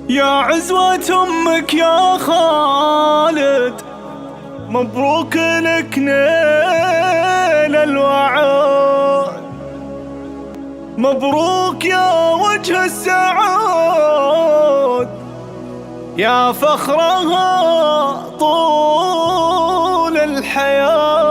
يا عزوة أمك يا خالد، مبروك لك نيل الوعد. مبروك يا وجه السعود، يا فخرها طول الحياة.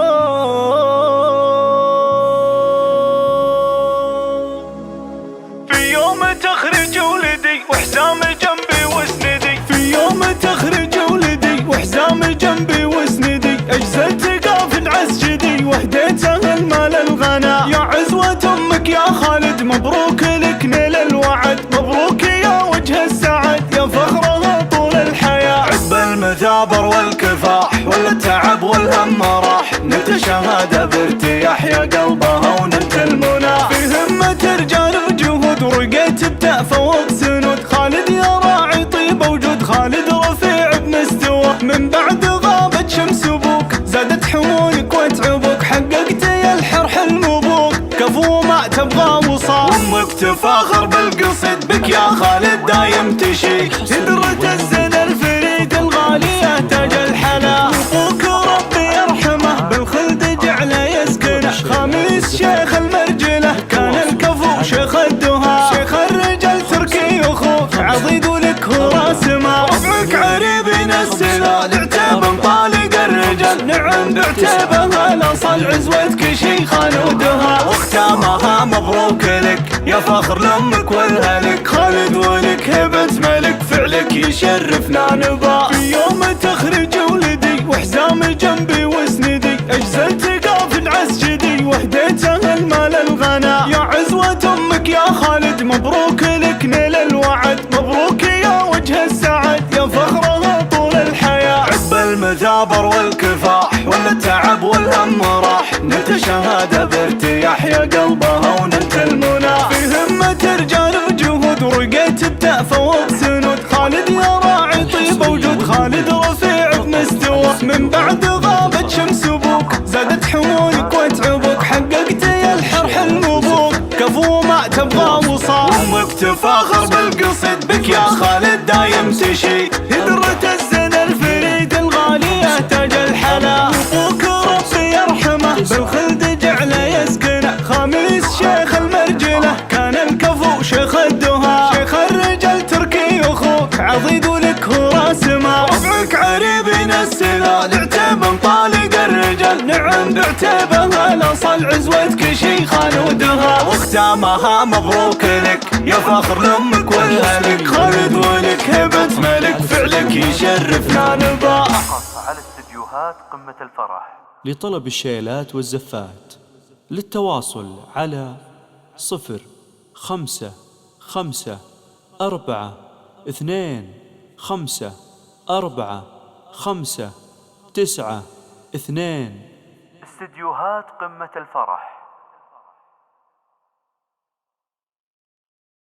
في يوم تخرج ولدي وحزام جنبي وسندي، في يوم تخرج ولدي وحزام جنبي وسندي، اجزلت قافد عسجدي وهديت اهل مال الغنا. يا عزوة امك يا خالد، مبروك لك نيل الوعد. مبروك يا وجه السعد، يا فخرها طول الحياة. عقب المثابر والكفاح والتعب والهم راح، نلت شهادة بارتياح يا قلبها ونلت المنى. في همة رجال وجهود ورقيت بتفوق سنود، خالد يا راعي طيب وجود، خالد رفيع بمستوى. من بعد غابت شمس ابوك زادت حمولك وتعبك، حققت يا الحر حلم ابوك كفو ما تبغى وصال. امك تفاخر بالقصد بك يا خالد دايم تشيك، هدرة الزنا الفريد الغالية تاج الحلا. ابوك ربي يرحمه بالخلد جعله يسكنه، خامس شيخ المرجله كان الكفو شيخ الدها. شيخ الرجال تركي اخوك عضيد ولك هو راسمه، ربعك عريبين السلال عتيب طالق الرجال. نعم بعتيبها الاصل عزوتك شيخان ودها، واختامها مبروك لك يا فخر لامك والهلك. خالد ولك هبة ملك فعلك يشرفنا نبا. في يوم تخرج ولدي وحزام جنبي وسندي، اجزلت قافد عسجدي وهديت اهل مال الغنا. يا عزوة امك يا خالد، مبروك لك نيل الوعد. مبروك يا وجه السعد، يا فخرها طول الحياة. عقب المثابر والكفاح والتعب والهم راح، نلت شهادة بارتياح يا قلبها ونلت المنى. في همة رجال وجهود ورقيت بتفوق سنود، خالد يا راعي طيب وجود، خالد رفيع بمستوى. من بعد غابت شمس ابوك زادت حمولك وتعبك، حققت يا الحر حلم ابوك كفو ما تبغى وصال. امك تفاخر بالقصد بك يا خالد دايم تشيك، هدرة الزنا الفريد الغالية تاج الحلا. ابوك ربي يرحمه بالخلد جعله يسكنه، خامس شيخ المرجله كان الكفو شيخ الدها. شيخ الرجال تركي اخوك عضيد ولك هو راسمه، ربعك عريبين السلال عتيب طالق الرجال. نعم بعتيبها الاصل عزوتك شيخان ودها، واختامها مبروك لك يا فخر لامك والهلك. خالد ولك هبة ملك فعلك يشرفنا نبا. على استديوهات قمة الفرح لطلب الشيلات والزفات. للتواصل على استديوهات قمة الفرح.